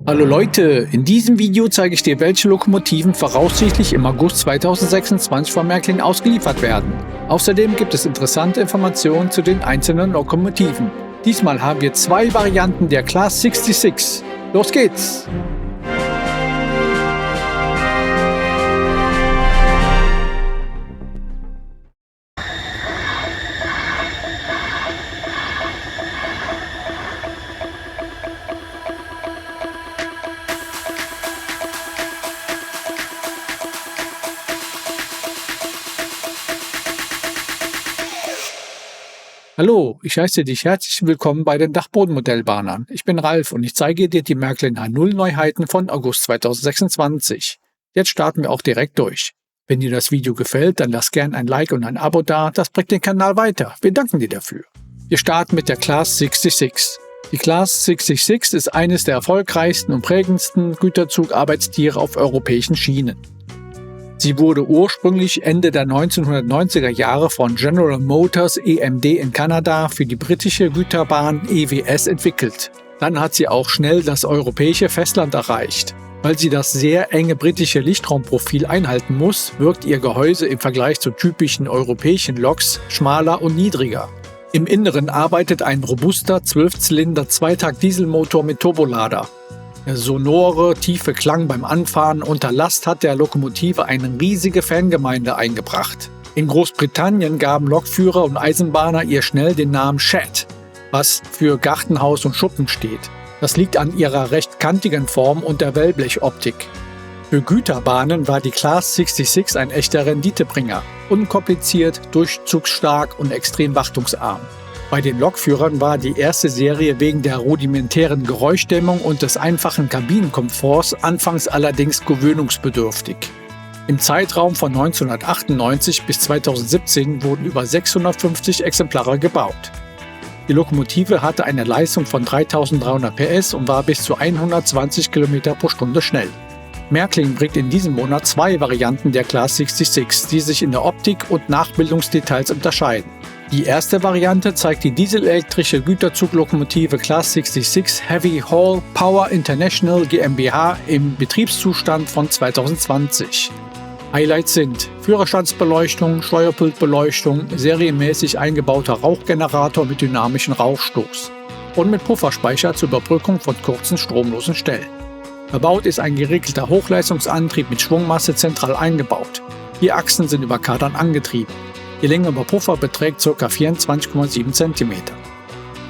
Hallo Leute, in diesem Video zeige ich dir, welche Lokomotiven voraussichtlich im August 2026 von Märklin ausgeliefert werden. Außerdem gibt es interessante Informationen zu den einzelnen Lokomotiven. Diesmal haben wir zwei Varianten der Class 66. Los geht's! Hallo, ich heiße dich herzlich willkommen bei den Dachbodenmodellbahnern. Ich bin Ralf und ich zeige dir die Märklin H0 Neuheiten von August 2026. Jetzt starten wir auch direkt durch. Wenn dir das Video gefällt, dann lass gern ein Like und ein Abo da, das bringt den Kanal weiter. Wir danken dir dafür. Wir starten mit der Class 66. Die Class 66 ist eines der erfolgreichsten und prägendsten Güterzugarbeitstiere auf europäischen Schienen. Sie wurde ursprünglich Ende der 1990er Jahre von General Motors EMD in Kanada für die britische Güterbahn EWS entwickelt. Dann hat sie auch schnell das europäische Festland erreicht. Weil sie das sehr enge britische Lichtraumprofil einhalten muss, wirkt ihr Gehäuse im Vergleich zu typischen europäischen Loks schmaler und niedriger. Im Inneren arbeitet ein robuster 12-Zylinder-Zweitakt-Dieselmotor mit Turbolader. Der sonore, tiefe Klang beim Anfahren unter Last hat der Lokomotive eine riesige Fangemeinde eingebracht. In Großbritannien gaben Lokführer und Eisenbahner ihr schnell den Namen Shed, was für Gartenhaus und Schuppen steht. Das liegt an ihrer recht kantigen Form und der Wellblechoptik. Für Güterbahnen war die Class 66 ein echter Renditebringer, unkompliziert, durchzugsstark und extrem wartungsarm. Bei den Lokführern war die erste Serie wegen der rudimentären Geräuschdämmung und des einfachen Kabinenkomforts anfangs allerdings gewöhnungsbedürftig. Im Zeitraum von 1998 bis 2017 wurden über 650 Exemplare gebaut. Die Lokomotive hatte eine Leistung von 3300 PS und war bis zu 120 km pro Stunde schnell. Märklin bringt in diesem Monat zwei Varianten der Class 66, die sich in der Optik und Nachbildungsdetails unterscheiden. Die erste Variante zeigt die dieselelektrische Güterzuglokomotive Class 66 Heavy Haul Power International GmbH im Betriebszustand von 2020. Highlights sind Führerstandsbeleuchtung, Steuerpultbeleuchtung, serienmäßig eingebauter Rauchgenerator mit dynamischem Rauchstoß und mit Pufferspeicher zur Überbrückung von kurzen stromlosen Stellen. Verbaut ist ein geregelter Hochleistungsantrieb mit Schwungmasse zentral eingebaut. Die Achsen sind über Kardan angetrieben. Die Länge über Puffer beträgt ca. 24,7 cm.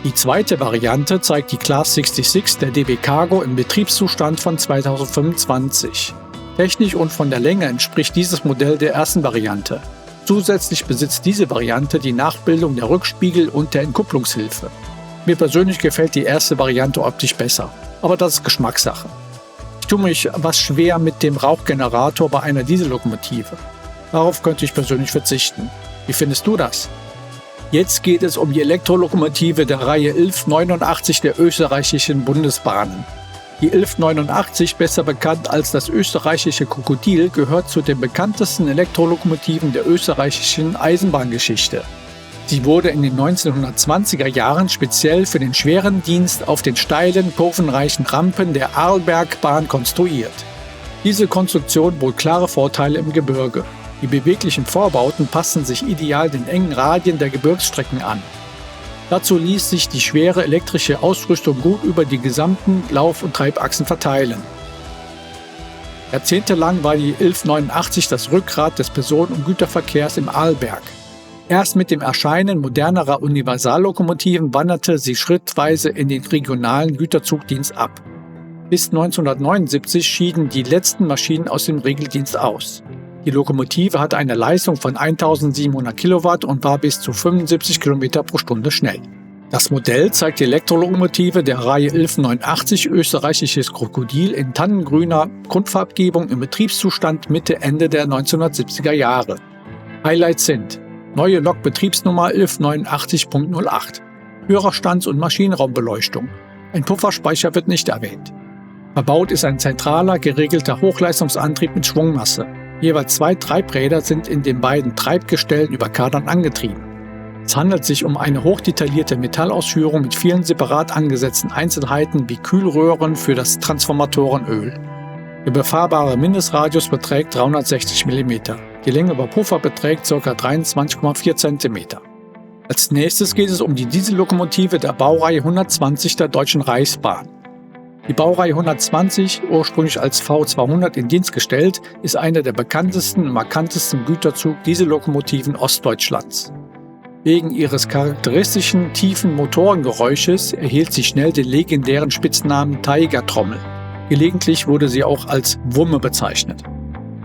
Die zweite Variante zeigt die Class 66 der DB Cargo im Betriebszustand von 2025. Technisch und von der Länge entspricht dieses Modell der ersten Variante. Zusätzlich besitzt diese Variante die Nachbildung der Rückspiegel und der Entkupplungshilfe. Mir persönlich gefällt die erste Variante optisch besser, aber das ist Geschmackssache. Ich tue mich was schwer mit dem Rauchgenerator bei einer Diesellokomotive. Darauf könnte ich persönlich verzichten. Wie findest du das? Jetzt geht es um die Elektrolokomotive der Reihe 1189 der österreichischen Bundesbahnen. Die 1189, besser bekannt als das österreichische Krokodil, gehört zu den bekanntesten Elektrolokomotiven der österreichischen Eisenbahngeschichte. Sie wurde in den 1920er Jahren speziell für den schweren Dienst auf den steilen, kurvenreichen Rampen der Arlbergbahn konstruiert. Diese Konstruktion bot klare Vorteile im Gebirge. Die beweglichen Vorbauten passten sich ideal den engen Radien der Gebirgsstrecken an. Dazu ließ sich die schwere elektrische Ausrüstung gut über die gesamten Lauf- und Treibachsen verteilen. Jahrzehntelang war die 1189 das Rückgrat des Personen- und Güterverkehrs im Arlberg. Erst mit dem Erscheinen modernerer Universallokomotiven wanderte sie schrittweise in den regionalen Güterzugdienst ab. Bis 1979 schieden die letzten Maschinen aus dem Regeldienst aus. Die Lokomotive hatte eine Leistung von 1700 Kilowatt und war bis zu 75 km pro Stunde schnell. Das Modell zeigt die Elektrolokomotive der Reihe 1189 österreichisches Krokodil in tannengrüner Grundfarbgebung im Betriebszustand Mitte/Ende der 1970er Jahre. Highlights sind neue Lokbetriebsnummer 1189.08, Führerstands- und Maschinenraumbeleuchtung. Ein Pufferspeicher wird nicht erwähnt. Verbaut ist ein zentraler, geregelter Hochleistungsantrieb mit Schwungmasse. Jeweils zwei Treibräder sind in den beiden Treibgestellen über Kardan angetrieben. Es handelt sich um eine hochdetaillierte Metallausführung mit vielen separat angesetzten Einzelheiten wie Kühlröhren für das Transformatorenöl. Der befahrbare Mindestradius beträgt 360 mm. Die Länge über Puffer beträgt ca. 23,4 cm. Als nächstes geht es um die Diesellokomotive der Baureihe 120 der Deutschen Reichsbahn. Die Baureihe 120, ursprünglich als V200 in Dienst gestellt, ist eine der bekanntesten und markantesten Güterzug-Diesellokomotiven Ostdeutschlands. Wegen ihres charakteristischen tiefen Motorengeräusches erhielt sie schnell den legendären Spitznamen Tiger-Trommel. Gelegentlich wurde sie auch als Wumme bezeichnet.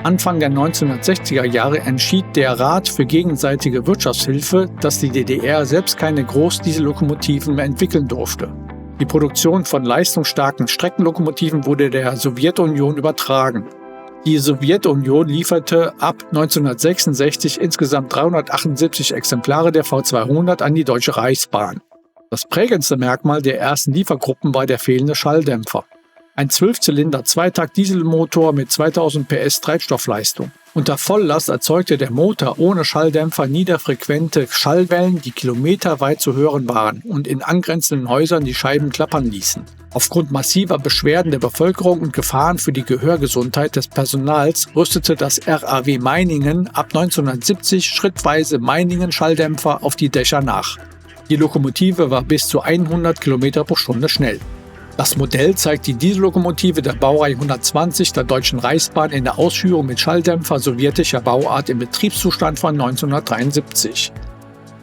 Anfang der 1960er Jahre entschied der Rat für gegenseitige Wirtschaftshilfe, dass die DDR selbst keine Großdiesellokomotiven mehr entwickeln durfte. Die Produktion von leistungsstarken Streckenlokomotiven wurde der Sowjetunion übertragen. Die Sowjetunion lieferte ab 1966 insgesamt 378 Exemplare der V200 an die Deutsche Reichsbahn. Das prägendste Merkmal der ersten Liefergruppen war der fehlende Schalldämpfer. Ein 12-Zylinder-Zweitakt-Dieselmotor mit 2000 PS Treibstoffleistung. Unter Volllast erzeugte der Motor ohne Schalldämpfer niederfrequente Schallwellen, die kilometerweit zu hören waren und in angrenzenden Häusern die Scheiben klappern ließen. Aufgrund massiver Beschwerden der Bevölkerung und Gefahren für die Gehörgesundheit des Personals rüstete das RAW Meiningen ab 1970 schrittweise Meiningen-Schalldämpfer auf die Dächer nach. Die Lokomotive war bis zu 100 km pro Stunde schnell. Das Modell zeigt die Diesellokomotive der Baureihe 120 der Deutschen Reichsbahn in der Ausführung mit Schalldämpfer sowjetischer Bauart im Betriebszustand von 1973.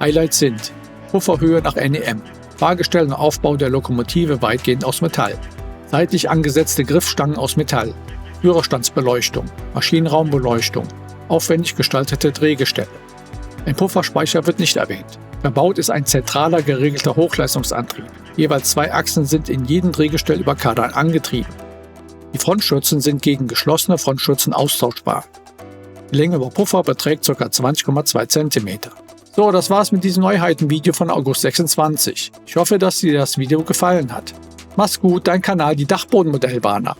Highlights sind Pufferhöhe nach NEM, Fahrgestell und Aufbau der Lokomotive weitgehend aus Metall, seitlich angesetzte Griffstangen aus Metall, Führerstandsbeleuchtung, Maschinenraumbeleuchtung, aufwendig gestaltete Drehgestelle. Ein Pufferspeicher wird nicht erwähnt. Verbaut ist ein zentraler geregelter Hochleistungsantrieb. Jeweils 2 Achsen sind in jedem Drehgestell über Kardan angetrieben. Die Frontschürzen sind gegen geschlossene Frontschürzen austauschbar. Die Länge über Puffer beträgt ca. 20,2 cm. So, das war's mit diesem Neuheitenvideo von August 26. Ich hoffe, dass dir das Video gefallen hat. Mach's gut, dein Kanal Die Dachbodenmodellbahner.